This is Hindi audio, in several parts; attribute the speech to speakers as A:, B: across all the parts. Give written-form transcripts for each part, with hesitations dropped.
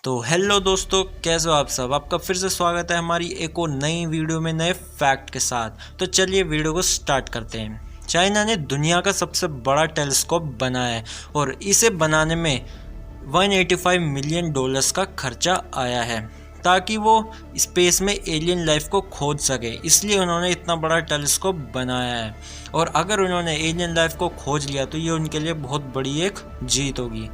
A: तो हेलो दोस्तों, कैसे हो आप सब। आपका फिर से स्वागत है हमारी एक और नई वीडियो में नए फैक्ट के साथ। तो चलिए वीडियो को स्टार्ट करते हैं। चाइना ने दुनिया का सबसे बड़ा टेलीस्कोप बनाया है और इसे बनाने में 185 मिलियन डॉलर्स का खर्चा आया है ताकि वो स्पेस में एलियन लाइफ को खोज सके। इसलिए उन्होंने इतना बड़ा टेलीस्कोप बनाया है और अगर उन्होंने एलियन लाइफ को खोज लिया तो ये उनके लिए बहुत बड़ी एक जीत होगी।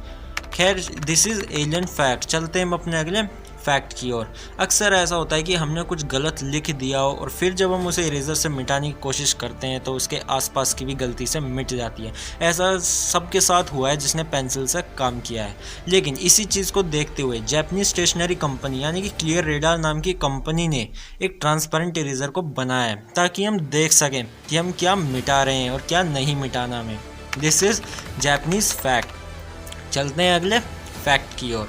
A: खैर, दिस इज़ एलियन फैक्ट। चलते हैं हम अपने अगले फैक्ट की ओर। अक्सर ऐसा होता है कि हमने कुछ गलत लिख दिया हो और फिर जब हम उसे इरेजर से मिटाने की कोशिश करते हैं तो उसके आसपास की भी गलती से मिट जाती है। ऐसा सबके साथ हुआ है जिसने पेंसिल से काम किया है। लेकिन इसी चीज़ को देखते हुए जापानीज स्टेशनरी कंपनी यानी कि क्लियर रेडार नाम की कंपनी ने एक ट्रांसपेरेंट इरेजर को बनाया है ताकि हम देख सकें कि हम क्या मिटा रहे हैं और क्या नहीं मिटाना हमें। This is Japanese fact. चलते हैं अगले फैक्ट की ओर।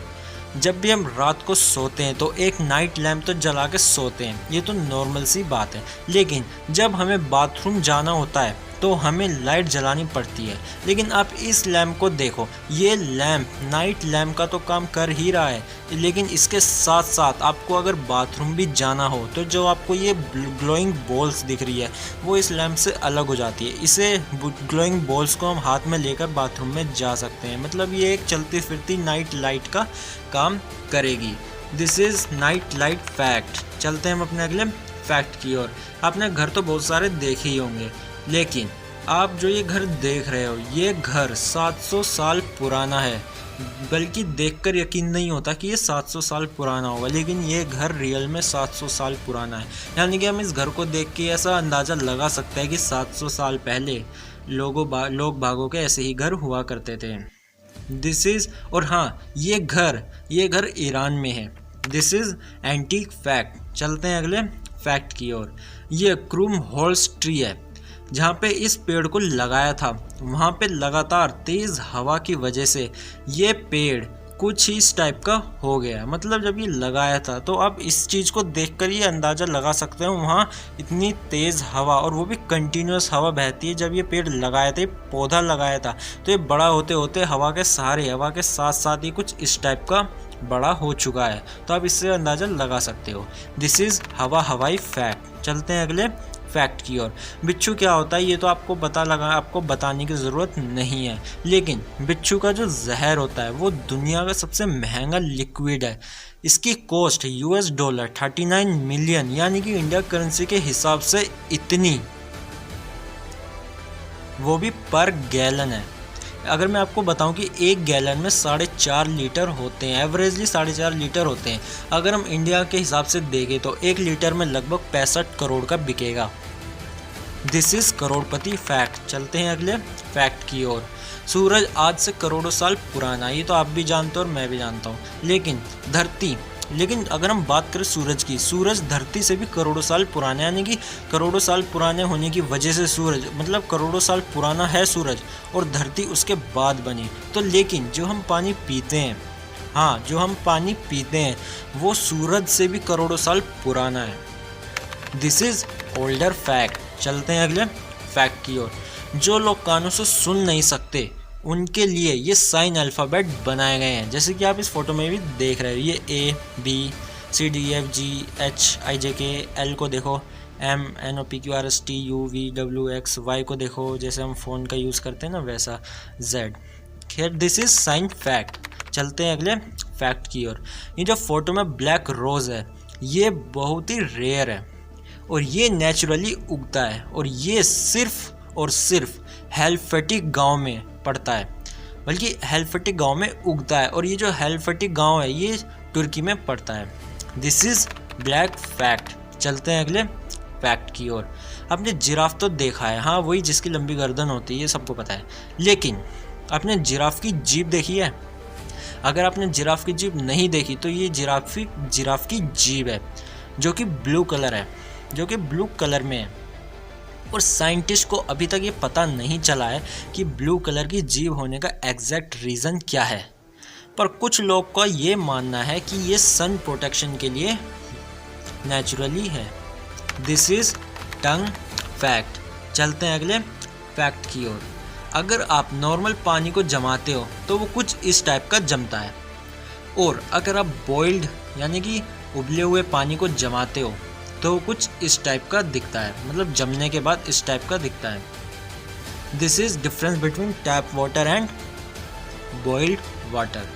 A: जब भी हम रात को सोते हैं तो एक नाइट लैम्प तो जला के सोते हैं, ये तो नॉर्मल सी बात है। लेकिन जब हमें बाथरूम जाना होता है तो हमें लाइट जलानी पड़ती है। लेकिन आप इस लैम्प को देखो, ये लैम्प नाइट लैम्प का तो काम कर ही रहा है, लेकिन इसके साथ साथ आपको अगर बाथरूम भी जाना हो तो जो आपको ये ग्लोइंग बॉल्स दिख रही है वो इस लैम्प से अलग हो जाती है। इसे ग्लोइंग बॉल्स को हम हाथ में लेकर बाथरूम में जा सकते हैं। मतलब ये एक चलती फिरती नाइट लाइट का काम करेगी। This is night light fact. चलते हैं हम अपने अगले फैक्ट की ओर। आपने घर तो बहुत सारे देखे ही होंगे, लेकिन आप जो ये घर देख रहे हो ये घर 700 साल पुराना है। बल्कि देखकर यकीन नहीं होता कि ये 700 साल पुराना होगा, लेकिन ये घर रियल में 700 साल पुराना है। यानी कि हम इस घर को देख के ऐसा अंदाज़ा लगा सकते हैं कि 700 साल पहले लोग भागों के ऐसे ही घर हुआ करते थे। दिस इज़ और हाँ, ये घर ईरान में है। This is antique fact. चलते हैं अगले फैक्ट की ओर। ये क्रूम हॉल्स ट्री है। जहाँ पे इस पेड़ को लगाया था वहाँ पे लगातार तेज़ हवा की वजह से ये पेड़ कुछ ही इस टाइप का हो गया। मतलब जब ये लगाया था तो आप इस चीज़ को देखकर ये अंदाज़ा लगा सकते हो वहाँ इतनी तेज़ हवा और वो भी कंटिन्यूस हवा बहती है। जब ये पेड़ लगाया था, ये पौधा लगाया था, तो ये बड़ा होते होते हवा के सहारे, हवा के साथ साथ ही कुछ इस टाइप का बड़ा हो चुका है। तो आप इससे अंदाज़ा लगा सकते हो। दिस इज़ हवाई फैक्ट। चलते हैं अगले फैक्ट की ओर। बिच्छू क्या होता है ये तो आपको बताने की ज़रूरत नहीं है, लेकिन बिच्छू का जो जहर होता है वो दुनिया का सबसे महंगा लिक्विड है। इसकी कॉस्ट $39 मिलियन यानी कि इंडिया करेंसी के हिसाब से इतनी, वो भी पर गैलन है। अगर मैं आपको बताऊं कि एक गैलन में 4.5 लीटर होते हैं, एवरेजली 4.5 लीटर होते हैं। अगर हम इंडिया के हिसाब से देखें तो 1 लीटर में लगभग 65 करोड़ का बिकेगा। This is Crorepati fact. चलते हैं अगले फैक्ट की ओर। सूरज आज से करोड़ों साल पुराना, ये तो आप भी जानते हो और मैं भी जानता हूँ। लेकिन अगर हम बात करें सूरज की, सूरज धरती से भी करोड़ों साल पुराना है। यानी कि करोड़ों साल पुराने होने की वजह से सूरज, मतलब करोड़ों साल पुराना है सूरज और धरती उसके बाद बनी। तो लेकिन जो हम पानी पीते हैं, हाँ, जो हम पानी पीते हैं वो सूरज से भी करोड़ों साल पुराना है। This is older fact. चलते हैं अगले फैक्ट की ओर। जो लोग कानों से सुन नहीं सकते उनके लिए ये साइन अल्फ़ाबेट बनाए गए हैं, जैसे कि आप इस फोटो में भी देख रहे हो। ये ABCDEFGHIJK, L को देखो, MNOPQRSTUVWXY को देखो, जैसे हम फ़ोन का यूज़ करते हैं ना वैसा Z। खैर, दिस इज़ साइन फैक्ट। चलते हैं अगले फैक्ट की ओर। ये जो फोटो में ब्लैक रोज़ है ये बहुत ही रेयर है और ये नेचुरली उगता है और ये सिर्फ और सिर्फ हेल्फेटिक गांव में पड़ता है, बल्कि हेल्फेटिक गांव में उगता है। और ये जो हेल्फेटिक गांव है ये तुर्की में पड़ता है। This is black fact. चलते हैं अगले फैक्ट की ओर। आपने जिराफ तो देखा है, हाँ, वही जिसकी लंबी गर्दन होती है, ये सबको पता है। लेकिन आपने जिराफ की जीभ देखी है? अगर आपने जिराफ की जीभ नहीं देखी तो ये जिराफ की जीभ है जो कि ब्लू कलर में है। और साइंटिस्ट को अभी तक ये पता नहीं चला है कि ब्लू कलर की जीभ होने का एग्जैक्ट रीज़न क्या है, पर कुछ लोग का ये मानना है कि ये सन प्रोटेक्शन के लिए नेचुरली है। This is tongue fact. चलते हैं अगले फैक्ट की ओर। अगर आप नॉर्मल पानी को जमाते हो तो वो कुछ इस टाइप का जमता है। और अगर आप बॉइल्ड यानी कि उबले हुए पानी को जमाते हो तो कुछ इस टाइप का दिखता है, मतलब जमने के बाद इस टाइप का दिखता है। This is difference between tap water and boiled water.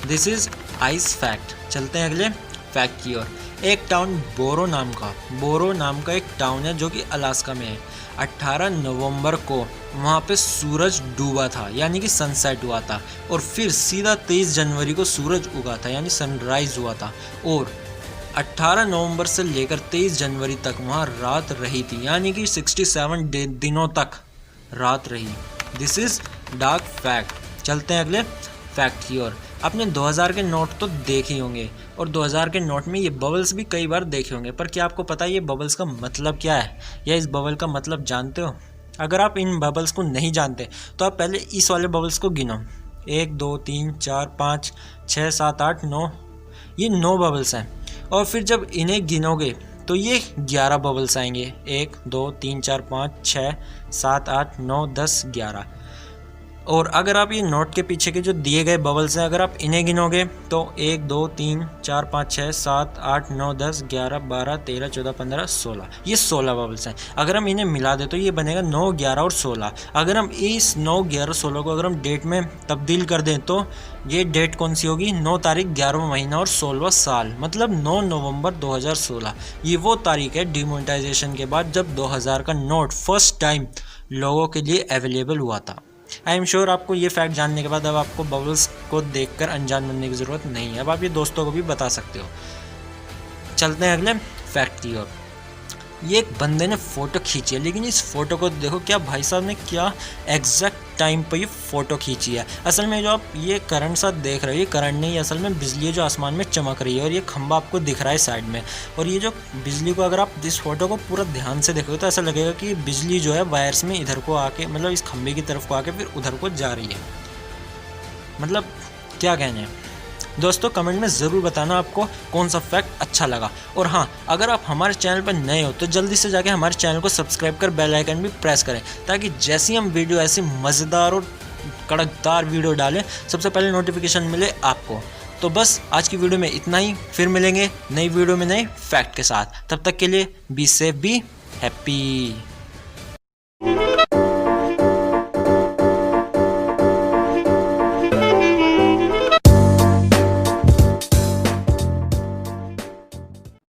A: This is ice fact. चलते हैं अगले फैक्ट की ओर। एक टाउन बोरो नाम का एक टाउन है जो कि अलास्का में है। 18 नवंबर को वहाँ पे सूरज डूबा था यानी कि सनसेट हुआ था, और फिर सीधा 23 जनवरी को सूरज उगा था यानी सनराइज हुआ था, और 18 नवंबर से लेकर 23 जनवरी तक वहाँ रात रही थी यानी कि 67 दिनों तक रात रही। This is dark fact. चलते हैं अगले फैक्ट की ओर। आपने 2000 के नोट तो देखे ही होंगे, और 2000 के नोट में ये बबल्स भी कई बार देखे होंगे, पर क्या आपको पता है ये बबल्स का मतलब क्या है, या इस बबल का मतलब जानते हो? अगर आप इन बबल्स को नहीं जानते तो आप पहले इस वाले बबल्स को गिनो। 1 2 3 4 5 6 7 8 9, ये 9 बबल्स हैं। और फिर जब इन्हें गिनोगे तो ये 11 बबल्स आएंगे। 1 2 3 4 5 6 7 8 9 10 11। और अगर आप ये नोट के पीछे के जो दिए गए बबल्स हैं, अगर आप इन्हें गिनोगे तो 1 2 3 4 5 6 7 8 9 10 11 12 13 14 15 16, ये 16 बबल्स हैं। अगर हम इन्हें मिला दें तो ये बनेगा 9 11 और 16। अगर हम इस 9 11 16 को अगर हम डेट में तब्दील कर दें तो ये डेट कौन सी होगी? 9 तारीख 11वां महीना और 16वां साल, मतलब 9 नवंबर 2016। ये वो तारीख है डिमोनेटाइजेशन के बाद जब 2000 का नोट फर्स्ट टाइम लोगों के लिए अवेलेबल हुआ था। आई एम श्योर आपको ये फैक्ट जानने के बाद अब आपको बबल्स को देखकर अनजान बनने की ज़रूरत नहीं है, अब आप ये दोस्तों को भी बता सकते हो। चलते हैं अगले फैक्ट की ओर। ये एक बंदे ने फ़ोटो खींची है, लेकिन इस फ़ोटो को देखो, क्या भाई साहब ने क्या एग्जैक्ट टाइम पर ये फ़ोटो खींची है। असल में जो आप ये करंट साथ देख रहे हो, ये करंट नहीं, असल में बिजली जो आसमान में चमक रही है, और ये खंभा आपको दिख रहा है साइड में। और ये जो बिजली को अगर आप इस फोटो को पूरा ध्यान से देखोगे तो ऐसा लगेगा कि बिजली जो है वायर्स में इधर को आके, मतलब इस खंभे की तरफ को आके फिर उधर को जा रही है। मतलब क्या कहने हैं दोस्तों, कमेंट में ज़रूर बताना आपको कौन सा फैक्ट अच्छा लगा। और हाँ, अगर आप हमारे चैनल पर नए हो तो जल्दी से जाके हमारे चैनल को सब्सक्राइब कर बेल आइकन भी प्रेस करें, ताकि जैसे ही हम वीडियो ऐसी मज़ेदार और कड़कदार वीडियो डालें सबसे पहले नोटिफिकेशन मिले आपको। तो बस आज की वीडियो में इतना ही, फिर मिलेंगे नई वीडियो में नए फैक्ट के साथ। तब तक के लिए बी सेफ, बी हैप्पी।